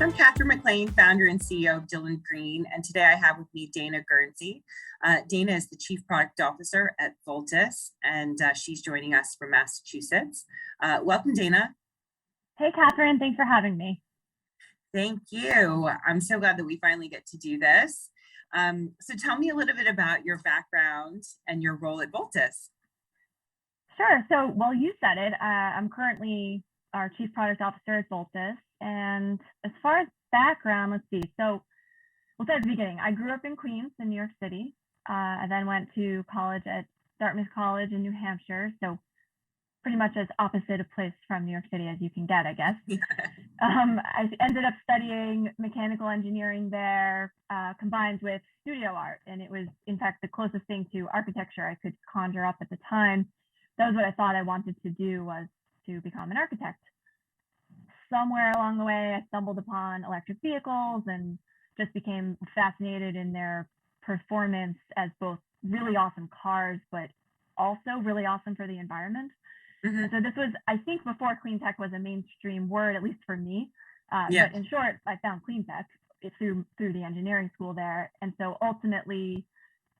I'm Catherine McLean, founder and CEO of Dana Green, and today I have with me Dana Guernsey. Dana is the Chief Product Officer at Voltus, and she's joining us from Massachusetts. Welcome, Dana. Hey, Catherine. Thanks for having me. Thank you. I'm so glad that we finally get to do this. So tell me a little bit about your background and your role at Voltus. Sure. So, well, you said it. I'm currently our Chief Product Officer at Voltus. And as far as background, let's see. So we'll start at the beginning. I grew up in Queens in New York City. I then went to college at Dartmouth College in New Hampshire. So pretty much as opposite a place from New York City as you can get, I guess. I ended up studying mechanical engineering there, combined with studio art. And it was, in fact, the closest thing to architecture I could conjure up at the time. That was what I thought I wanted to do, was to become an architect. Somewhere along the way, I stumbled upon electric vehicles and just became fascinated in their performance as both really awesome cars, but also really awesome for the environment. Mm-hmm. So this was, I think, before cleantech was a mainstream word, at least for me. Yeah. But in short, I found cleantech through the engineering school there. And so ultimately,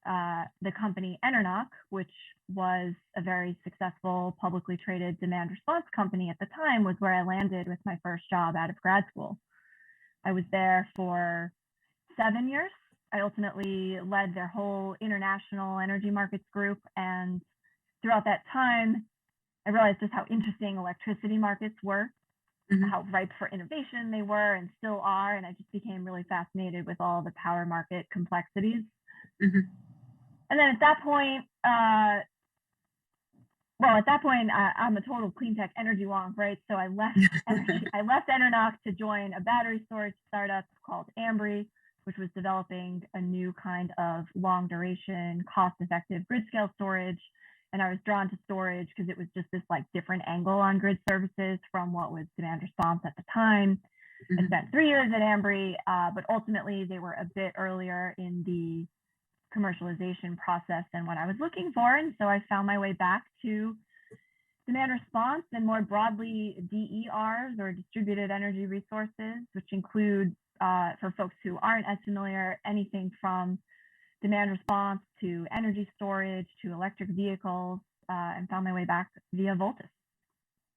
the company Enernoc, which was a very successful publicly traded demand response company at the time, was where I landed with my first job out of grad school. I was there for 7 years. I ultimately led their whole international energy markets group. And throughout that time, I realized just how interesting electricity markets were, mm-hmm. how ripe for innovation they were and still are. And I just became really fascinated with all the power market complexities. Mm-hmm. And then at that point, I'm a total clean tech energy wonk, right? So I left Enernoc to join a battery storage startup called Ambri, which was developing a new kind of long duration, cost-effective grid scale storage. And I was drawn to storage because it was just this like different angle on grid services from what was demand response at the time. Mm-hmm. I spent 3 years at Ambri, but ultimately they were a bit earlier in the commercialization process than what I was looking for. And so I found my way back to demand response and more broadly DERs, or distributed energy resources, which include, for folks who aren't as familiar, anything from demand response to energy storage to electric vehicles, and found my way back via Voltus.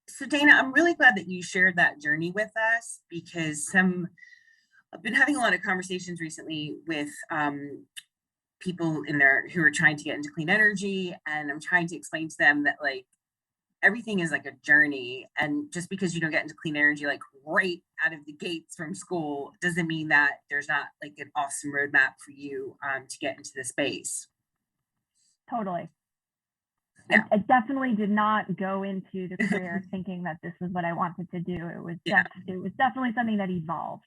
So Dana, I'm really glad that you shared that journey with us, because I've been having a lot of conversations recently with people who are trying to get into clean energy, and I'm trying to explain to them that like everything is like a journey, and just because you don't get into clean energy like right out of the gates from school doesn't mean that there's not like an awesome roadmap for you to get into the space. Totally. Yeah. I definitely did not go into the career thinking that this was what I wanted to do. It was definitely something that evolved.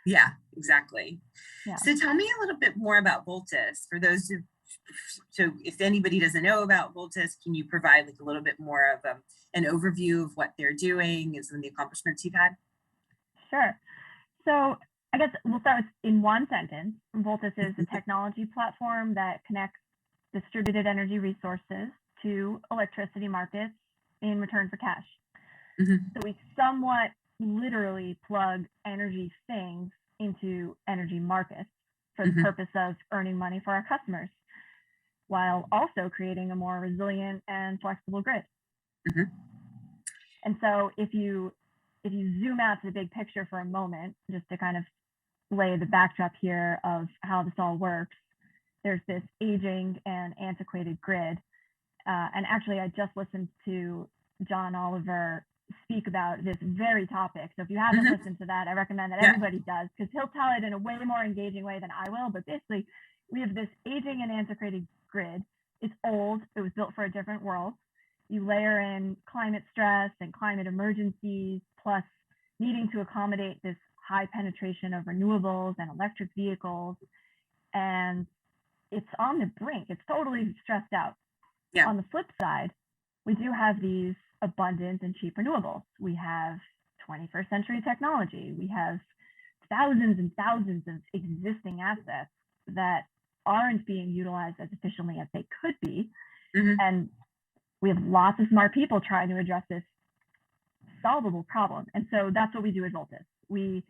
Yeah, exactly. Yeah. So tell me a little bit more about Voltus. So if anybody doesn't know about Voltus, can you provide like a little bit more of an overview of what they're doing and some of the accomplishments you've had? Sure. So I guess we'll start with, in one sentence, Voltus is a technology platform that connects distributed energy resources to electricity markets in return for cash. Mm-hmm. So we somewhat literally plug energy things into energy markets for the purpose of earning money for our customers, while also creating a more resilient and flexible grid. Mm-hmm. And so if you zoom out to the big picture for a moment, just to kind of lay the backdrop here of how this all works, there's this aging and antiquated grid. And actually, I just listened to John Oliver speak about this very topic. So if you haven't listened to that, I recommend that everybody does, because he'll tell it in a way more engaging way than I will. But basically, we have this aging and antiquated grid. It's old. It was built for a different world. You layer in climate stress and climate emergencies, plus needing to accommodate this high penetration of renewables and electric vehicles. And it's on the brink. It's totally stressed out. Yeah. On the flip side, we do have these abundant and cheap renewables. We have 21st century technology. We have thousands and thousands of existing assets that aren't being utilized as efficiently as they could be. Mm-hmm. And we have lots of smart people trying to address this solvable problem. And so that's what we do at Voltus. We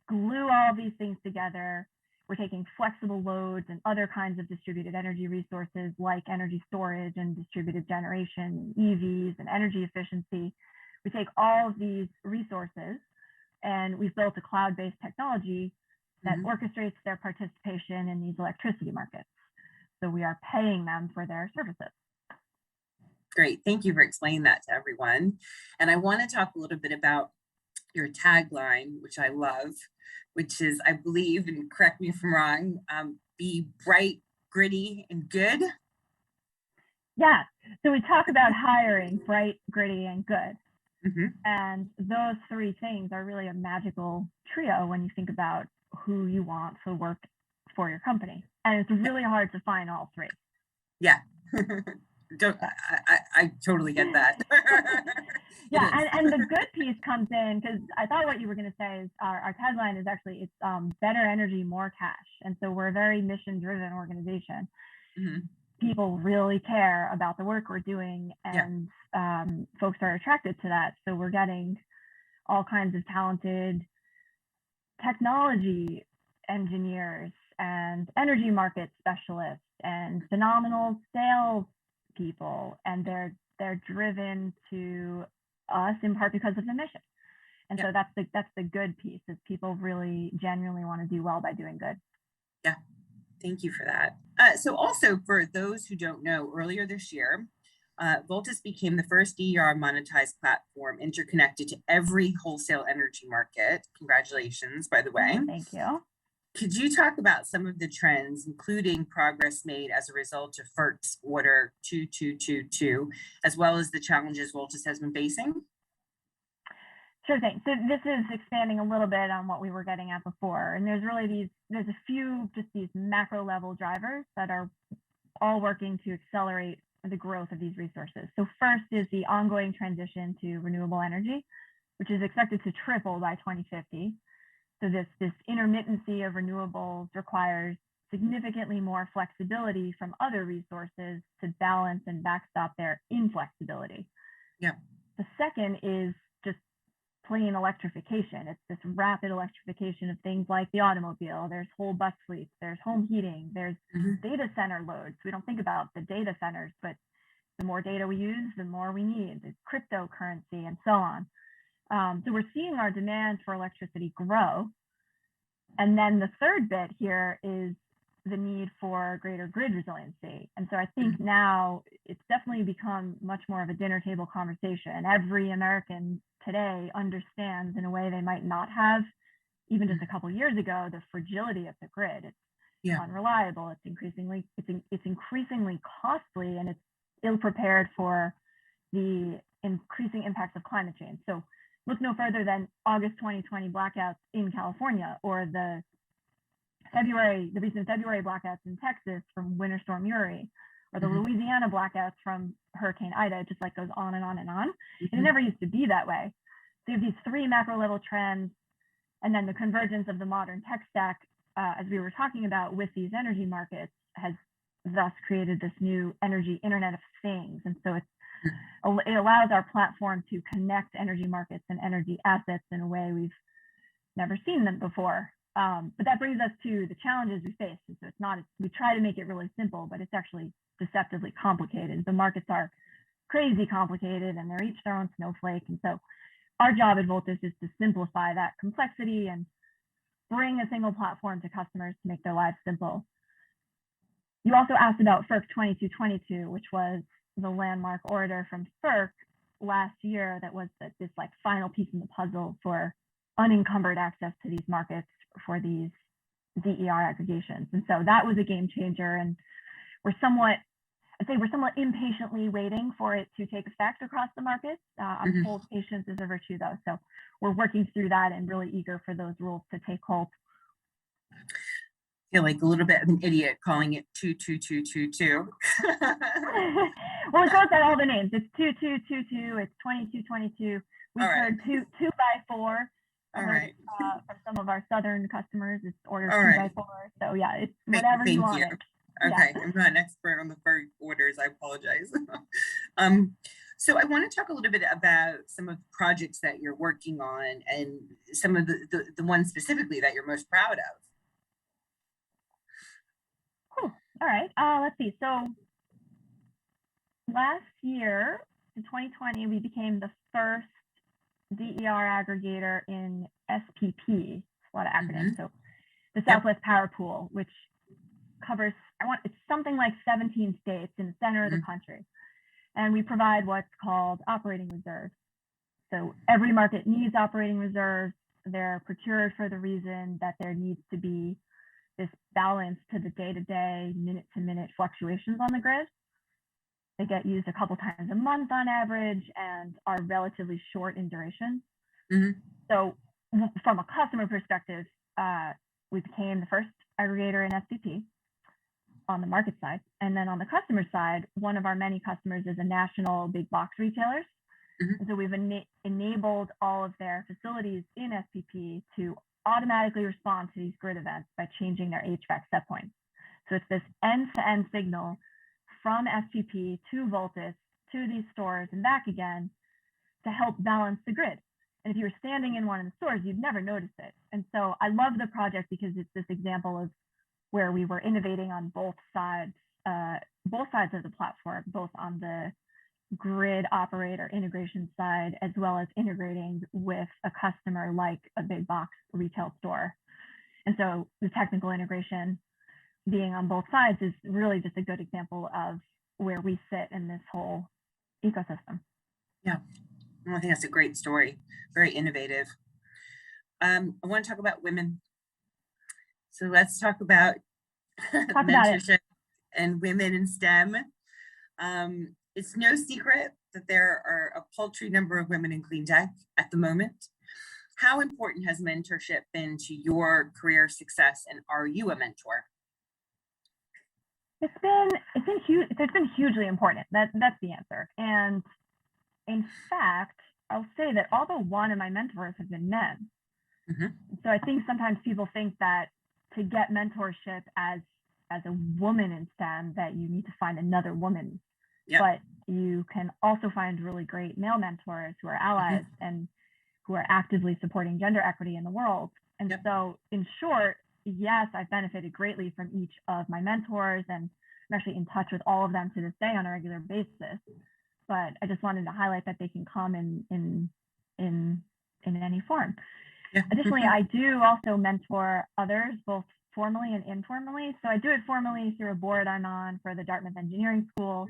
glue all these things together. We're taking flexible loads and other kinds of distributed energy resources like energy storage and distributed generation, EVs and energy efficiency. We take all of these resources and we've built a cloud-based technology that orchestrates their participation in these electricity markets. So we are paying them for their services. Great. Thank you for explaining that to everyone. And I want to talk a little bit about your tagline, which I love, which is, I believe, and correct me if I'm wrong, be bright, gritty, and good. Yeah. So we talk about hiring bright, gritty, and good. And those three things are really a magical trio when you think about who you want to work for your company. And it's really hard to find all three. Yeah. I totally get that. Yeah, and the good piece comes in because I thought what you were going to say is our tagline is actually it's better energy, more cash. And so we're a very mission-driven organization. People really care about the work we're doing, and folks are attracted to that. So we're getting all kinds of talented technology engineers and energy market specialists and phenomenal sales people, and they're driven to us in part because of the mission. And so that's the good piece, is people really genuinely want to do well by doing good. Yeah, thank you for that. So also, for those who don't know, earlier this year, Voltus became the first DER monetized platform interconnected to every wholesale energy market. Congratulations, by the way. Thank you. Could you talk about some of the trends, including progress made as a result of FERC's Order 2222, as well as the challenges Voltus has been facing? Sure thing. So this is expanding a little bit on what we were getting at before. And there's a few just these macro level drivers that are all working to accelerate the growth of these resources. So first is the ongoing transition to renewable energy, which is expected to triple by 2050. So this intermittency of renewables requires significantly more flexibility from other resources to balance and backstop their inflexibility. Yeah. The second is just plain electrification. It's this rapid electrification of things like the automobile. There's whole bus fleets, there's home heating, there's data center loads. We don't think about the data centers, but the more data we use, the more we need. There's cryptocurrency and so on. So we're seeing our demand for electricity grow. And then the third bit here is the need for greater grid resiliency. And so I think now it's definitely become much more of a dinner table conversation. Every American today understands in a way they might not have even just a couple of years ago, the fragility of the grid. It's unreliable, it's increasingly costly, and it's ill-prepared for the increasing impacts of climate change. So look no further than August 2020 blackouts in California, or the recent February blackouts in Texas from Winter Storm Uri, or the Louisiana blackouts from Hurricane Ida. It just like goes on and on and on. And it never used to be that way. So you have these three macro level trends, and then the convergence of the modern tech stack, as we were talking about with these energy markets, has thus created this new energy Internet of Things. And so it allows our platform to connect energy markets and energy assets in a way we've never seen them before. But that brings us to the challenges we face. And so we try to make it really simple, but it's actually deceptively complicated. The markets are crazy complicated, and they're each their own snowflake. And so our job at Voltus is to simplify that complexity and bring a single platform to customers to make their lives simple. You also asked about FERC 2222, which was the landmark order from FERC last year that was this like final piece in the puzzle for unencumbered access to these markets for these DER aggregations. And so that was a game changer, and we're somewhat impatiently waiting for it to take effect across the markets. I'm told patience is a virtue, though. So we're working through that and really eager for those rules to take hold. I feel like a little bit of an idiot calling it 22222. Well, it goes by all the names. It's 2222, it's 2222. We've heard 2 by 4. All right. From some of our southern customers, it's ordered 2 by 4. So yeah, it's whatever Thank you want. Okay, I'm not an expert on the FERC orders. I apologize. So I want to talk a little bit about some of the projects that you're working on and some of the ones specifically that you're most proud of. Cool. All right. Let's see. So last year, in 2020, we became the first DER aggregator in SPP. A lot of acronyms. So the Southwest Power Pool, which covers, it's something like 17 states in the center of the country. And we provide what's called operating reserves. So every market needs operating reserves. They're procured for the reason that there needs to be this balance to the day-to-day, minute-to-minute fluctuations on the grid. They get used a couple times a month on average and are relatively short in duration. So from a customer perspective, we became the first aggregator in SPP on the market side. And then on the customer side, one of our many customers is a national big box retailers. So we've enabled all of their facilities in SPP to automatically respond to these grid events by changing their HVAC set points. So it's this end-to-end signal from SPP to Voltus to these stores and back again to help balance the grid. And if you were standing in one of the stores, you'd never notice it. And so I love the project because it's this example of where we were innovating on both sides of the platform, both on the grid operator integration side, as well as integrating with a customer like a big box retail store. And so the technical integration being on both sides is really just a good example of where we sit in this whole ecosystem. Yeah, well, I think that's a great story, very innovative. I want to talk about women. So let's talk about mentorship and women in STEM. It's no secret that there are a paltry number of women in cleantech at the moment. How important has mentorship been to your career success, and are you a mentor? It's been huge. It's been hugely important. That's the answer. And in fact, I'll say that although one of my mentors have been men, so I think sometimes people think that to get mentorship as a woman in STEM, that you need to find another woman. But you can also find really great male mentors who are allies and who are actively supporting gender equity in the world. And so in short, yes, I've benefited greatly from each of my mentors, and I'm actually in touch with all of them to this day on a regular basis. But I just wanted to highlight that they can come in any form. Additionally, I do also mentor others, both formally and informally. So I do it formally through a board I'm on for the Dartmouth Engineering School,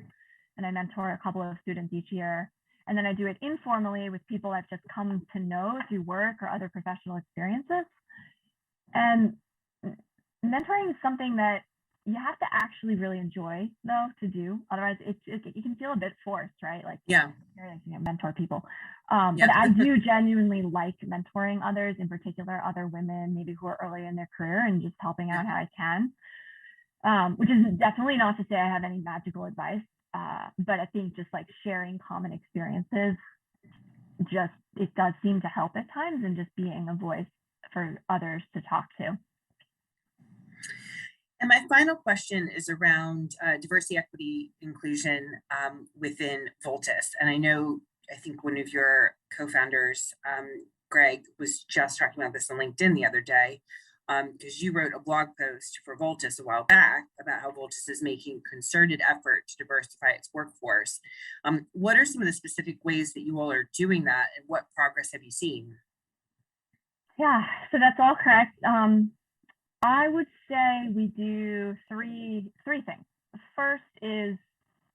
and I mentor a couple of students each year. And then I do it informally with people I've just come to know through work or other professional experiences. And mentoring is something that you have to actually really enjoy, though, to do. Otherwise, it can feel a bit forced, right? Like, you're like, mentor people. But I do genuinely like mentoring others, in particular, other women, maybe who are early in their career, and just helping out how I can. Which is definitely not to say I have any magical advice, but I think just like sharing common experiences, it does seem to help at times, and just being a voice for others to talk to. And my final question is around diversity, equity, inclusion within Voltus. And I think one of your co-founders, Greg, was just talking about this on LinkedIn the other day, because you wrote a blog post for Voltus a while back about how Voltus is making concerted effort to diversify its workforce. What are some of the specific ways that you all are doing that, and what progress have you seen? Yeah, so that's all correct. I would say we do three things. The first is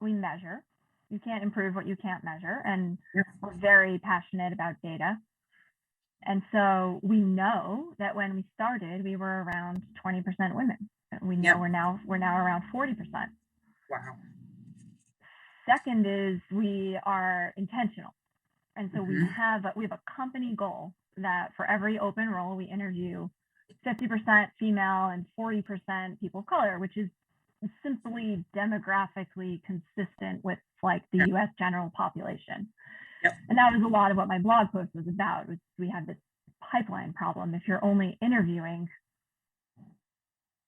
we measure. You can't improve what you can't measure, and we're very passionate about data. And so we know that when we started, we were around 20% women. We know we're now around 40%. Wow. Second is we are intentional. And so we have a company goal that for every open role, we interview 50% female and 40% people of color, which is simply demographically consistent with like the US general population. And that was a lot of what my blog post was about. We have this pipeline problem. If you're only interviewing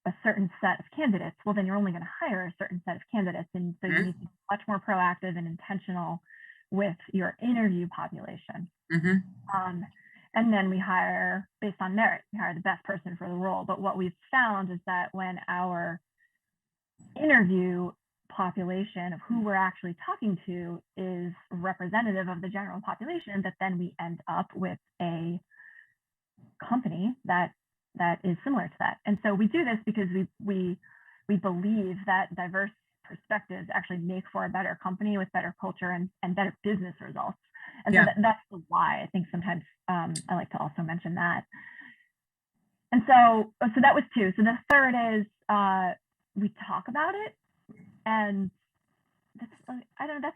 a certain set of candidates, well, then you're only going to hire a certain set of candidates. And so you need to be much more proactive and intentional with your interview population. Mm-hmm. And then we hire based on merit. We hire the best person for the role. But what we've found is that when our interview population of who we're actually talking to is representative of the general population, that then we end up with a company that is similar to that. And so we do this because we believe that diverse perspectives actually make for a better company with better culture and better business results. And so that's the why. I think sometimes I like to also mention that. And so that was two. So the third is we talk about it, and that's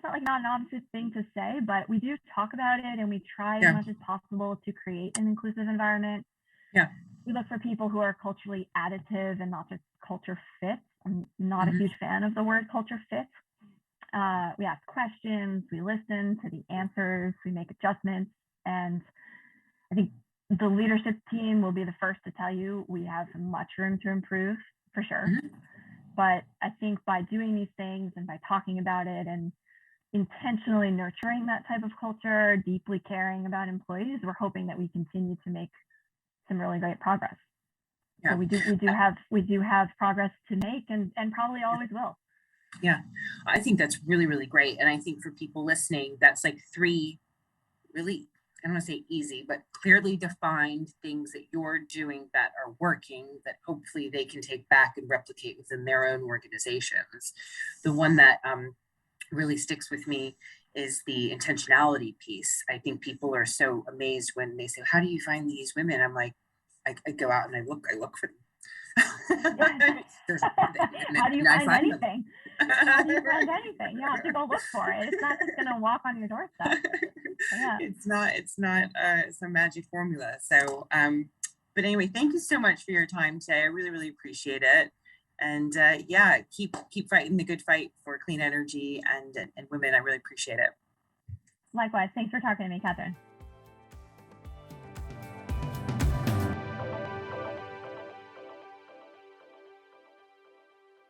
not like not an obvious thing to say, but we do talk about it, and we try as much as possible to create an inclusive environment. Yeah. We look for people who are culturally additive and not just culture fit. I'm not a huge fan of the word culture fit. We ask questions, we listen to the answers, we make adjustments, and I think the leadership team will be the first to tell you we have much room to improve, for sure. But I think by doing these things and by talking about it and intentionally nurturing that type of culture, deeply caring about employees, we're hoping that we continue to make some really great progress. So we do have progress to make, and probably always will. Yeah, I think that's really, really great. And I think for people listening, that's like 3 really, I don't want to say easy, but clearly defined things that you're doing that are working, that hopefully they can take back and replicate within their own organizations. The one that really sticks with me is the intentionality piece. I think people are so amazed when they say, how do you find these women? I'm like, I go out and I look for them. How do you find anything? How do you find anything? You have to go look for it. It's not just going to walk on your doorstep. It's not some magic formula. So, but anyway, thank you so much for your time today. I really, really appreciate it. And keep fighting the good fight for clean energy and women. I really appreciate it. Likewise. Thanks for talking to me, Catherine.